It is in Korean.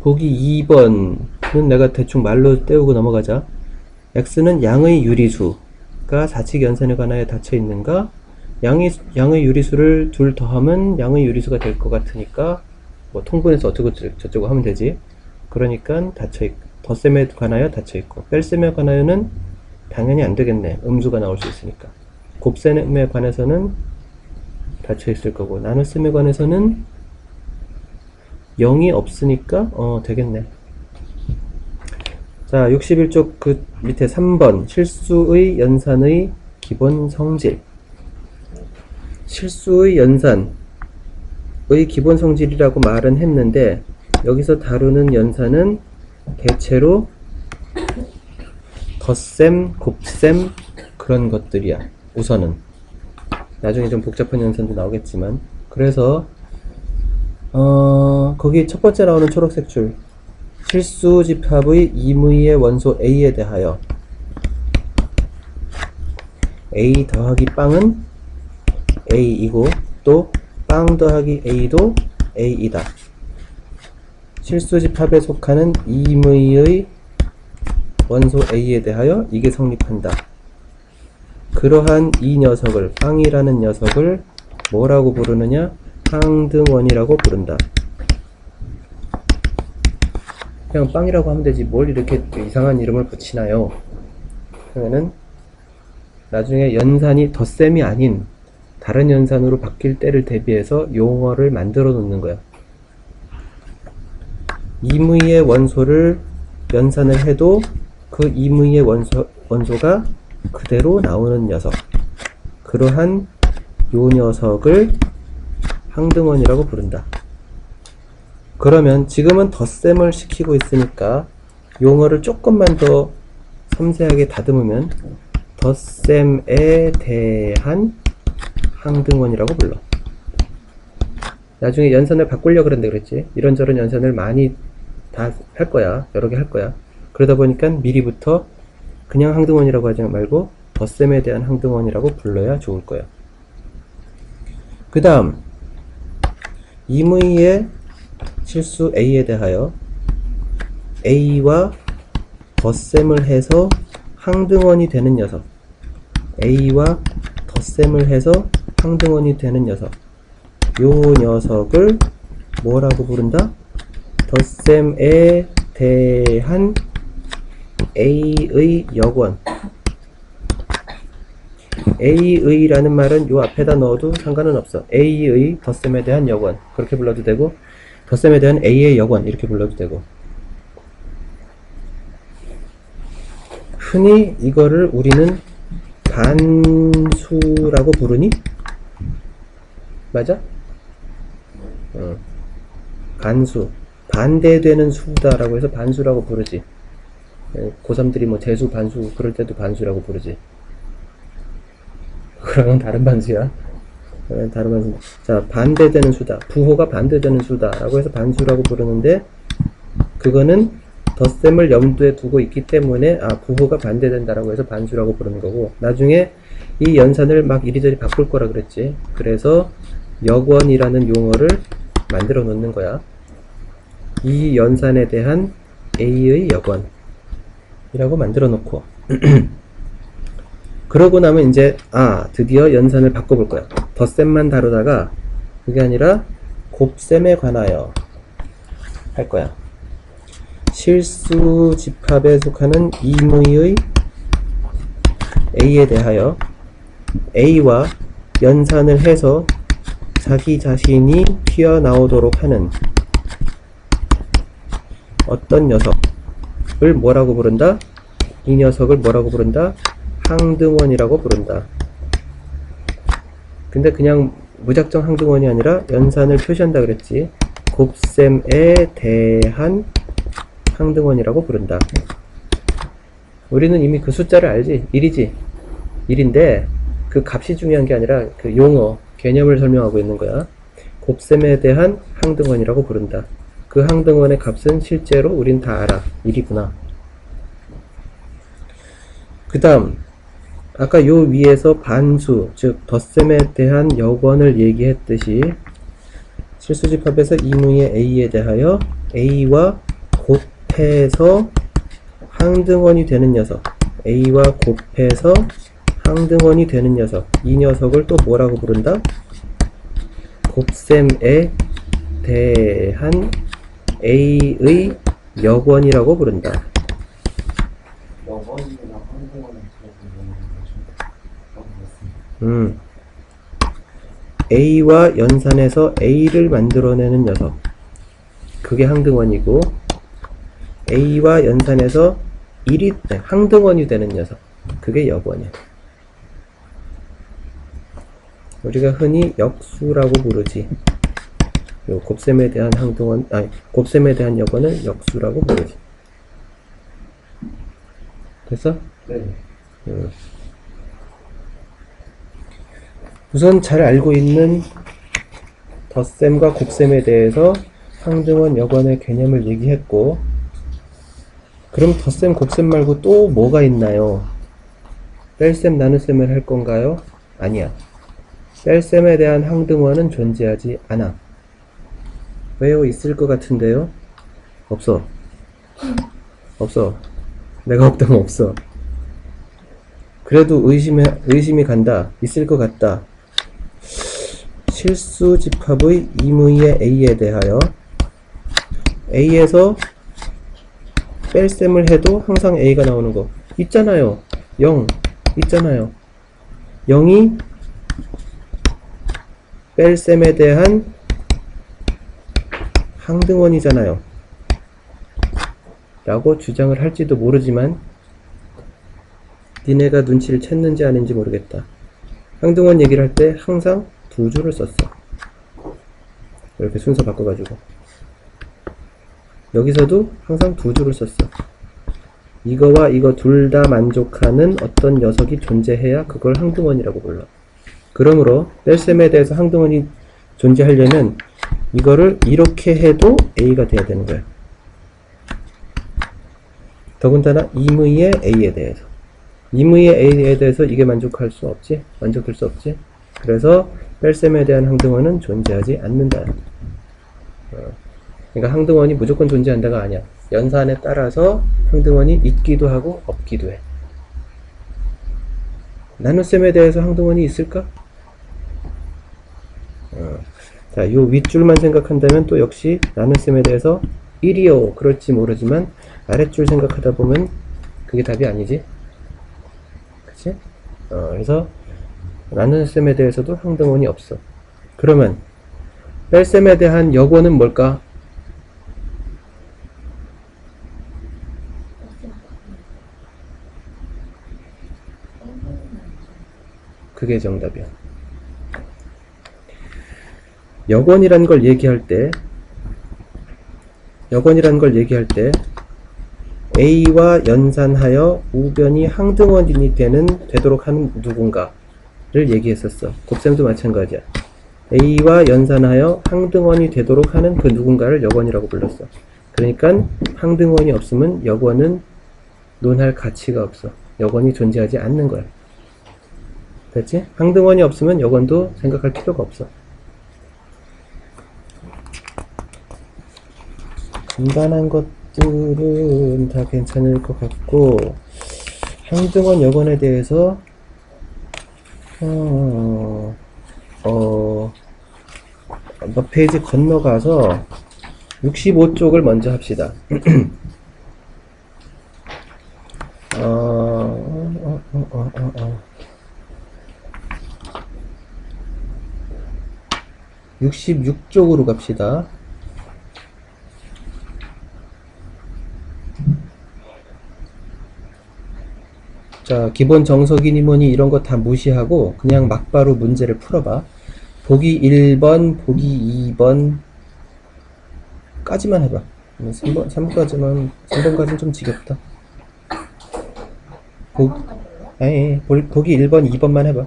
보기 2번은 내가 대충 말로 떼우고 넘어가자. x는 양의 유리수가 사칙 연산에 관하여 닫혀 있는가? 양의 유리수를 둘 더하면 양의 유리수가 될 것 같으니까 뭐 통분해서 어쩌고 저쩌고 하면 되지. 그러니까 닫혀있고, 덧셈에 관하여 닫혀있고, 뺄셈에 관하여는 당연히 안 되겠네. 음수가 나올 수 있으니까. 곱셈에 관해서는 닫혀있을 거고, 나눗셈에 관해서는 0이 없으니까 되겠네. 자, 61쪽 그 밑에 3번 실수의 연산의 기본 성질. 실수의 연산의 기본 성질이라고 말은 했는데, 여기서 다루는 연산은 대체로 덧셈, 곱셈 그런 것들이야. 우선은 나중에 좀 복잡한 연산도 나오겠지만, 그래서 거기 첫 번째 나오는 초록색 줄, 실수 집합의 임의의 원소 A에 대하여 A 더하기 빵은 A이고, 또 빵 더하기 A도 A이다. 실수 집합에 속하는 임의의 원소 A에 대하여 이게 성립한다. 그러한 이 녀석을, 빵이라는 녀석을 뭐라고 부르느냐? 항등원이라고 부른다. 그냥 빵이라고 하면 되지 뭘 이렇게 이상한 이름을 붙이나요? 그러면은 나중에 연산이 덧셈이 아닌 다른 연산으로 바뀔 때를 대비해서 용어를 만들어 놓는 거야. 임의의 원소를 연산을 해도 그 임의의 원소가 그대로 나오는 녀석, 그러한 요 녀석을 항등원이라고 부른다. 그러면 지금은 덧셈을 시키고 있으니까 용어를 조금만 더 섬세하게 다듬으면 덧셈에 대한 항등원이라고 불러. 나중에 연산을 바꾸려고 그랬는데 그랬지. 이런저런 연산을 많이 다 할 거야. 여러 개 할 거야. 그러다 보니까 미리부터 그냥 항등원이라고 하지 말고 덧셈에 대한 항등원이라고 불러야 좋을 거야. 그 다음 임의의 실수 A에 대하여 A와 덧셈을 해서 항등원이 되는 녀석, A와 덧셈을 해서 항등원이 되는 녀석, 요 녀석을 뭐라고 부른다? 덧셈에 대한 A의 역원. A의 라는 말은 요 앞에다 넣어도 상관은 없어. A의 덧셈에 대한 역원 그렇게 불러도 되고, 덧셈에 대한 A의 역원 이렇게 불러도 되고. 흔히 이거를 우리는 반수라고 부르니? 맞아? 반수, 반대되는 수다라고 해서 반수라고 부르지. 고3들이 뭐 재수, 반수 그럴 때도 반수라고 부르지. 그랑은 다른 반수야. 다른 반수. 자, 반대되는 수다, 부호가 반대되는 수다라고 해서 반수라고 부르는데, 그거는 덧셈을 염두에 두고 있기 때문에 부호가 반대된다라고 해서 반수라고 부르는 거고, 나중에 이 연산을 막 이리저리 바꿀 거라 그랬지. 그래서 역원이라는 용어를 만들어 놓는 거야. 이 연산에 대한 A의 역원이라고 만들어 놓고 그러고 나면 이제 드디어 연산을 바꿔볼 거야. 덧셈만 다루다가 그게 아니라 곱셈에 관하여 할 거야. 실수 집합에 속하는 임의의 A에 대하여 A와 연산을 해서 자기 자신이 튀어나오도록 하는 어떤 녀석을 뭐라고 부른다? 이 녀석을 뭐라고 부른다? 항등원이라고 부른다. 근데 그냥 무작정 항등원이 아니라 연산을 표시한다 그랬지. 곱셈에 대한 항등원이라고 부른다. 우리는 이미 그 숫자를 알지? 1이지. 1인데 그 값이 중요한 게 아니라 그 용어, 개념을 설명하고 있는 거야. 곱셈에 대한 항등원이라고 부른다. 그 항등원의 값은 실제로 우린 다 알아. 1이구나. 그 다음 아까 요 위에서 반수, 즉 덧셈에 대한 역원을 얘기했듯이 실수집합에서 임의의 A에 대하여 A와 곱해서 항등원이 되는 녀석, A와 곱해서 항등원이 되는 녀석, 이 녀석을 또 뭐라고 부른다? 곱셈에 대한 A의 역원이라고 부른다. 여건이랑 항공원은 들어보는 A와 연산해서 A를 만들어내는 녀석, 그게 항등원이고, A와 연산해서 항등원이 되는 녀석, 그게 역원이야. 우리가 흔히 역수라고 부르지. 요 곱셈에 대한 항등원, 곱셈에 대한 역원은 역수라고 부르지. 됐어? 네. 우선 잘 알고 있는 덧셈과 곱셈에 대해서 항등원, 역원의 개념을 얘기했고, 그럼 덧셈, 곱셈 말고 또 뭐가 있나요? 뺄셈, 나눗셈을 할 건가요? 아니야. 뺄셈에 대한 항등원은 존재하지 않아. 왜요? 있을 것 같은데요? 없어. 없어. 내가 없다면 없어. 그래도 의심이 간다. 있을 것 같다. 실수 집합의 임의의 A에 대하여 A에서 뺄셈을 해도 항상 A가 나오는 거 있잖아요. 0 있잖아요. 0이 뺄셈에 대한 항등원이잖아요. 라고 주장을 할지도 모르지만 니네가 눈치를 챘는지 아닌지 모르겠다. 항등원 얘기를 할 때 항상 두 줄을 썼어. 이렇게 순서 바꿔가지고 여기서도 항상 두 줄을 썼어. 이거와 이거 둘 다 만족하는 어떤 녀석이 존재해야 그걸 항등원이라고 불러. 그러므로 뺄셈에 대해서 항등원이 존재하려면 이거를 이렇게 해도 A가 돼야 되는 거야. 더군다나 임의의 A에 대해서. 임의의 A에 대해서 이게 만족될 수 없지. 그래서 뺄셈에 대한 항등원은 존재하지 않는다. 그러니까 항등원이 무조건 존재한다가 아니야. 연산에 따라서 항등원이 있기도 하고 없기도 해. 나눗셈에 대해서 항등원이 있을까? 자, 요 윗줄만 생각한다면 또 역시 나눗셈에 대해서 1이요. 그럴지 모르지만 아랫줄 생각하다 보면 그게 답이 아니지. 그치? 그래서 나눗셈에 대해서도 항등원이 없어. 그러면 뺄셈에 대한 역원은 뭘까? 그게 정답이야. 역원이라는 걸 얘기할 때 A와 연산하여 우변이 항등원이 되도록 하는 누군가를 얘기했었어. 곱셈도 마찬가지야. A와 연산하여 항등원이 되도록 하는 그 누군가를 역원이라고 불렀어. 그러니까 항등원이 없으면 역원은 논할 가치가 없어. 역원이 존재하지 않는 거야. 됐지? 항등원이 없으면 역원도 생각할 필요가 없어. 간단한 것들은 다 괜찮을 것 같고, 항등원 역원에 대해서 몇 페이지 건너가서 65쪽을 먼저 합시다. 66쪽으로 갑시다. 자, 기본 정석이니 뭐니 이런 거 다 무시하고 그냥 막바로 문제를 풀어봐. 보기 1번, 보기 2번 까지만 해봐. 3번까지는 좀 지겹다. 보기 1번, 2번만 해봐.